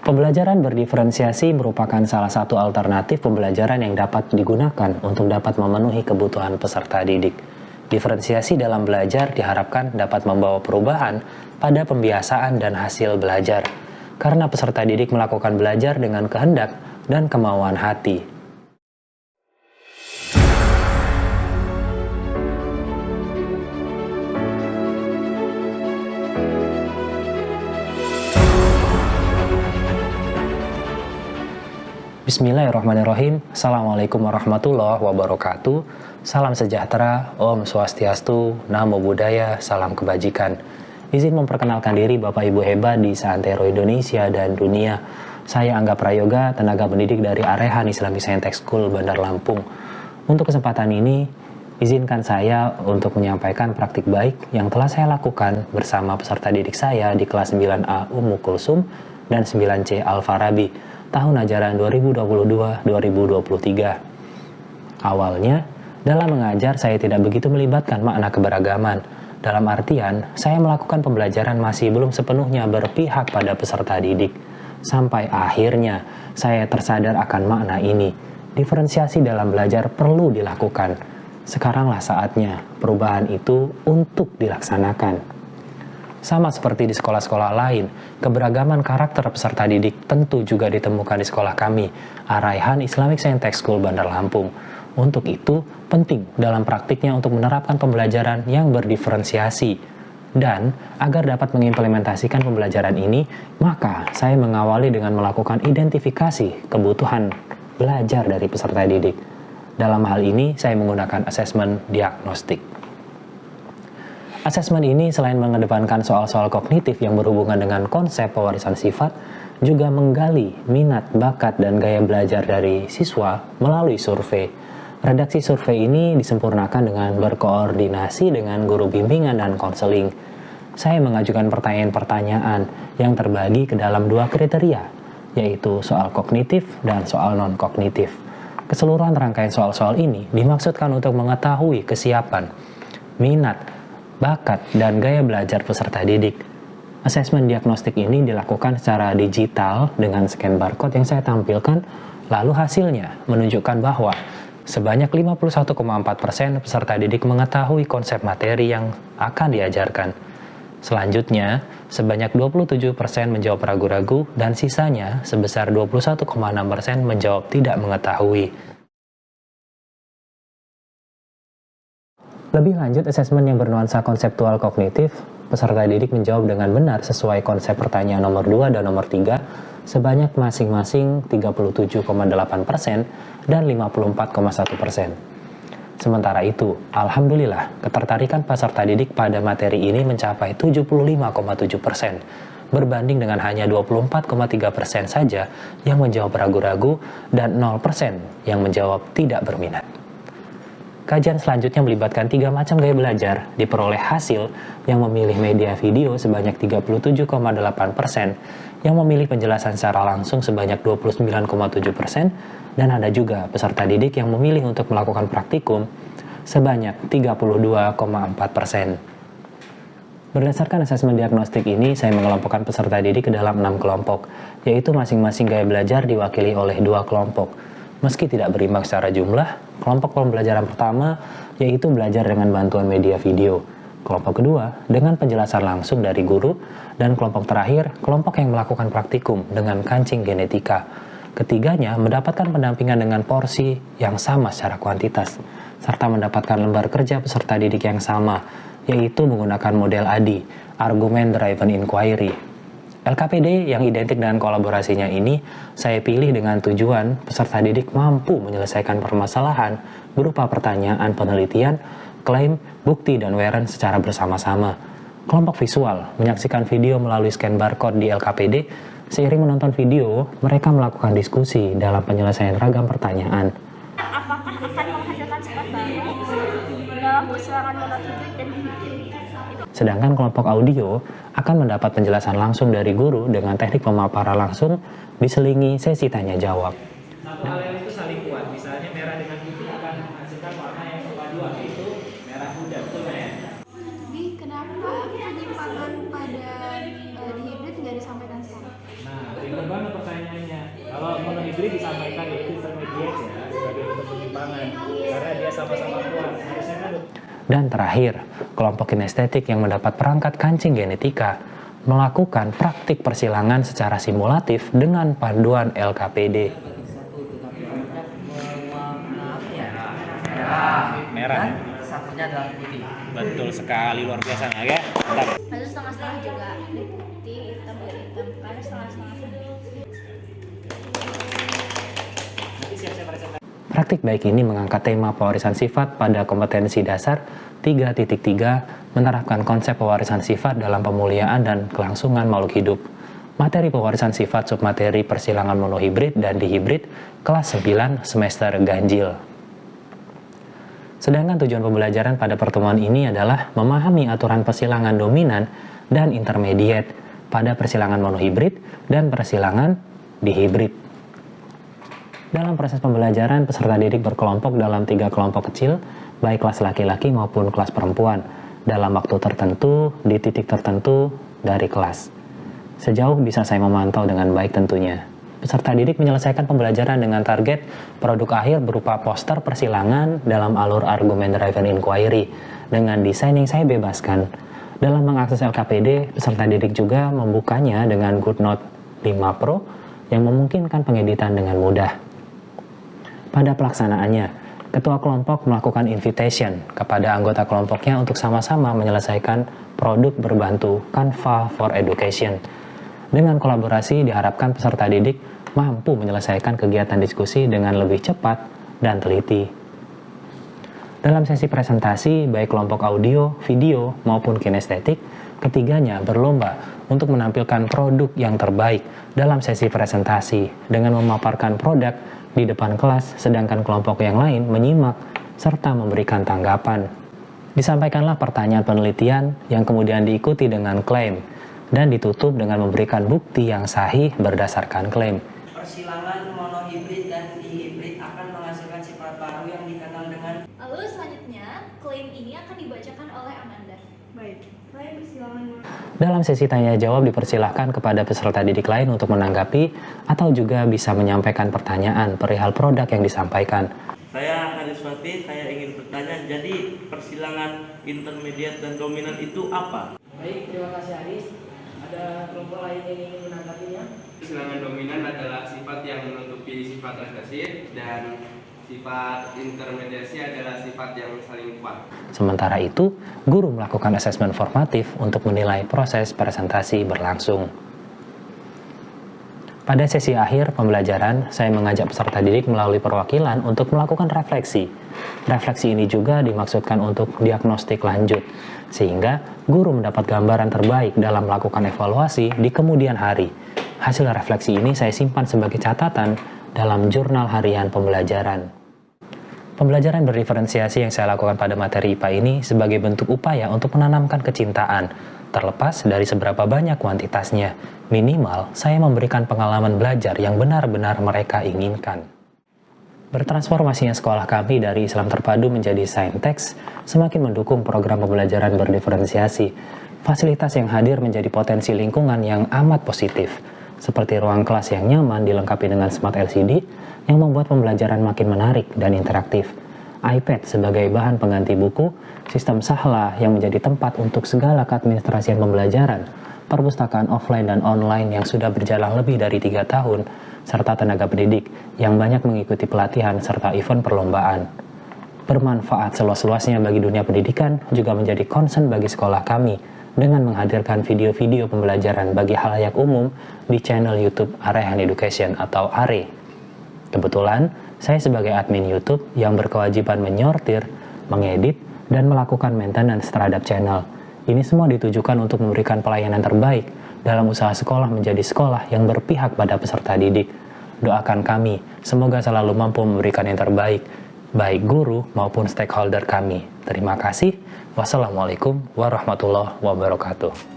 Pembelajaran berdiferensiasi merupakan salah satu alternatif pembelajaran yang dapat digunakan untuk dapat memenuhi kebutuhan peserta didik. Diferensiasi dalam belajar diharapkan dapat membawa perubahan pada pembiasaan dan hasil belajar, karena peserta didik melakukan belajar dengan kehendak dan kemauan hati. Bismillahirrahmanirrahim. Assalamualaikum warahmatullahi wabarakatuh. Salam sejahtera, Om Swastiastu, Namo Buddhaya, salam kebajikan. Izin memperkenalkan diri Bapak Ibu hebat di seantero Indonesia dan dunia. Saya Angga Prayoga, tenaga pendidik dari Arehan Islamic Science School Bandar Lampung. Untuk kesempatan ini, izinkan saya untuk menyampaikan praktik baik yang telah saya lakukan bersama peserta didik saya di kelas 9A Ummu Kulsum dan 9C Al-Farabi tahun ajaran 2022-2023. Awalnya, dalam mengajar saya tidak begitu melibatkan makna keberagaman. Dalam artian, saya melakukan pembelajaran masih belum sepenuhnya berpihak pada peserta didik. Sampai akhirnya, saya tersadar akan makna ini. Diferensiasi dalam belajar perlu dilakukan. Sekaranglah saatnya perubahan itu untuk dilaksanakan. Sama seperti di sekolah-sekolah lain, keberagaman karakter peserta didik tentu juga ditemukan di sekolah kami, Arehan Islamic Science School Bandar Lampung. Untuk itu, penting dalam praktiknya untuk menerapkan pembelajaran yang berdiferensiasi. Dan, agar dapat mengimplementasikan pembelajaran ini, maka saya mengawali dengan melakukan identifikasi kebutuhan belajar dari peserta didik. Dalam hal ini, saya menggunakan asesmen diagnostik. Asesmen ini selain mengedepankan soal-soal kognitif yang berhubungan dengan konsep pewarisan sifat, juga menggali minat, bakat, dan gaya belajar dari siswa melalui survei. Redaksi survei ini disempurnakan dengan berkoordinasi dengan guru bimbingan dan konseling. Saya mengajukan pertanyaan-pertanyaan yang terbagi ke dalam dua kriteria, yaitu soal kognitif dan soal non-kognitif. Keseluruhan rangkaian soal-soal ini dimaksudkan untuk mengetahui kesiapan, minat, bakat, dan gaya belajar peserta didik. Asesmen diagnostik ini dilakukan secara digital dengan scan barcode yang saya tampilkan, lalu hasilnya menunjukkan bahwa sebanyak 51,4% peserta didik mengetahui konsep materi yang akan diajarkan. Selanjutnya, sebanyak 27% menjawab ragu-ragu dan sisanya sebesar 21,6% menjawab tidak mengetahui. Lebih lanjut, asesmen yang bernuansa konseptual kognitif, peserta didik menjawab dengan benar sesuai konsep pertanyaan nomor 2 dan nomor 3, sebanyak masing-masing 37,8% dan 54,1%. Sementara itu, alhamdulillah, ketertarikan peserta didik pada materi ini mencapai 75,7%, berbanding dengan hanya 24,3% saja yang menjawab ragu-ragu dan 0% yang menjawab tidak berminat. Kajian selanjutnya melibatkan 3 macam gaya belajar, diperoleh hasil yang memilih media video sebanyak 37,8%, yang memilih penjelasan secara langsung sebanyak 29,7%, dan ada juga peserta didik yang memilih untuk melakukan praktikum sebanyak 32,4%. Berdasarkan asesmen diagnostik ini, saya mengelompokkan peserta didik ke dalam 6 kelompok, yaitu masing-masing gaya belajar diwakili oleh 2 kelompok. Meski tidak berimbang secara jumlah, kelompok pembelajaran pertama yaitu belajar dengan bantuan media video. Kelompok kedua dengan penjelasan langsung dari guru, dan kelompok terakhir kelompok yang melakukan praktikum dengan kancing genetika. Ketiganya mendapatkan pendampingan dengan porsi yang sama secara kuantitas, serta mendapatkan lembar kerja peserta didik yang sama, yaitu menggunakan model ADI, Argument Driven Inquiry. LKPD yang identik dengan kolaborasinya ini saya pilih dengan tujuan peserta didik mampu menyelesaikan permasalahan berupa pertanyaan penelitian, klaim, bukti, dan weran secara bersama-sama. Kelompok visual menyaksikan video melalui scan barcode di LKPD. Seiring menonton video, mereka melakukan diskusi dalam penyelesaian ragam pertanyaan. Apakah akan menghasilkan sifat baru dalam persilangan monotidik dan Sedangkan kelompok audio akan mendapat penjelasan langsung dari guru dengan teknik pemaparan langsung diselingi sesi tanya jawab. Satu hal yang itu saling kuat, misalnya merah dengan putih akan menghasilkan warna yang kepaduan, yaitu merah muda, betul nggak ya? Tapi kenapa penyimpangan pada di hibrid nggak disampaikan sekarang? Nah, pinter banget hibrid disampaikan yaitu intermediate ya, sebagai bentuk penyimpangan karena dia sama-sama kuat. Harusnya kan. Dan terakhir, kelompok kinestetik yang mendapat perangkat kancing genetika melakukan praktik persilangan secara simulatif dengan panduan LKPD. Merah. Satunya adalah putih. Betul sekali, luar biasa ya. Lalu setengah-setengah juga ini putih, hitam, biar hitam. Karena setengah-setengah. Nanti siap-siap presentasi. Praktik baik ini mengangkat tema pewarisan sifat pada kompetensi dasar 3.3, menerapkan konsep pewarisan sifat dalam pemuliaan dan kelangsungan makhluk hidup. Materi pewarisan sifat submateri persilangan monohibrid dan dihibrid kelas 9 semester ganjil. Sedangkan tujuan pembelajaran pada pertemuan ini adalah memahami aturan persilangan dominan dan intermediate pada persilangan monohibrid dan persilangan dihibrid. Dalam proses pembelajaran, peserta didik berkelompok dalam 3 kelompok kecil, baik kelas laki-laki maupun kelas perempuan, dalam waktu tertentu, di titik tertentu dari kelas. Sejauh bisa saya memantau dengan baik tentunya. Peserta didik menyelesaikan pembelajaran dengan target produk akhir berupa poster persilangan dalam alur argumen driven inquiry dengan desain yang saya bebaskan. Dalam mengakses LKPD, peserta didik juga membukanya dengan GoodNote 5 Pro yang memungkinkan pengeditan dengan mudah. Pada pelaksanaannya, ketua kelompok melakukan invitation kepada anggota kelompoknya untuk sama-sama menyelesaikan produk berbantu Canva for Education. Dengan kolaborasi diharapkan peserta didik mampu menyelesaikan kegiatan diskusi dengan lebih cepat dan teliti. Dalam sesi presentasi, baik kelompok audio, video, maupun kinestetik, ketiganya berlomba untuk menampilkan produk yang terbaik dalam sesi presentasi dengan memaparkan produk di depan kelas, sedangkan kelompok yang lain menyimak serta memberikan tanggapan. Disampaikanlah pertanyaan penelitian yang kemudian diikuti dengan klaim dan ditutup dengan memberikan bukti yang sahih berdasarkan klaim. Persilangan monohibrid dan dihibrid akan menghasilkan sifat baru yang dikenal dengan. Lalu selanjutnya, klaim ini akan dibacakan oleh Amanda. Baik, klaim persilangan Dalam sesi tanya jawab dipersilahkan kepada peserta didik lain untuk menanggapi atau juga bisa menyampaikan pertanyaan perihal produk yang disampaikan. Saya Haris Fatih, saya ingin bertanya, jadi persilangan intermediate dan dominan itu apa? Baik, terima kasih Haris. Ada kelompok lain yang ingin menanggapinya? Persilangan dominan adalah sifat yang menutupi sifat resesif dan sifat intermediasi adalah sifat yang saling kuat. Sementara itu, guru melakukan asesmen formatif untuk menilai proses presentasi berlangsung. Pada sesi akhir pembelajaran, saya mengajak peserta didik melalui perwakilan untuk melakukan refleksi. Refleksi ini juga dimaksudkan untuk diagnostik lanjut, sehingga guru mendapat gambaran terbaik dalam melakukan evaluasi di kemudian hari. Hasil refleksi ini saya simpan sebagai catatan dalam jurnal harian pembelajaran. Pembelajaran berdiferensiasi yang saya lakukan pada materi IPA ini sebagai bentuk upaya untuk menanamkan kecintaan, terlepas dari seberapa banyak kuantitasnya. Minimal, saya memberikan pengalaman belajar yang benar-benar mereka inginkan. Bertransformasinya sekolah kami dari Islam terpadu menjadi Saintex semakin mendukung program pembelajaran berdiferensiasi. Fasilitas yang hadir menjadi potensi lingkungan yang amat positif, seperti ruang kelas yang nyaman dilengkapi dengan smart LCD yang membuat pembelajaran makin menarik dan interaktif. iPad sebagai bahan pengganti buku, sistem Sahla yang menjadi tempat untuk segala keadministrasian pembelajaran, perpustakaan offline dan online yang sudah berjalan lebih dari 3 tahun, serta tenaga pendidik yang banyak mengikuti pelatihan serta event perlombaan. Bermanfaat seluas-luasnya bagi dunia pendidikan juga menjadi concern bagi sekolah kami dengan menghadirkan video-video pembelajaran bagi halayak umum di channel YouTube Arehan Education atau ARE. Kebetulan, saya sebagai admin YouTube yang berkewajiban menyortir, mengedit, dan melakukan maintenance terhadap channel. Ini semua ditujukan untuk memberikan pelayanan terbaik dalam usaha sekolah menjadi sekolah yang berpihak pada peserta didik. Doakan kami, semoga selalu mampu memberikan yang terbaik, baik guru maupun stakeholder kami. Terima kasih. Wassalamualaikum warahmatullahi wabarakatuh.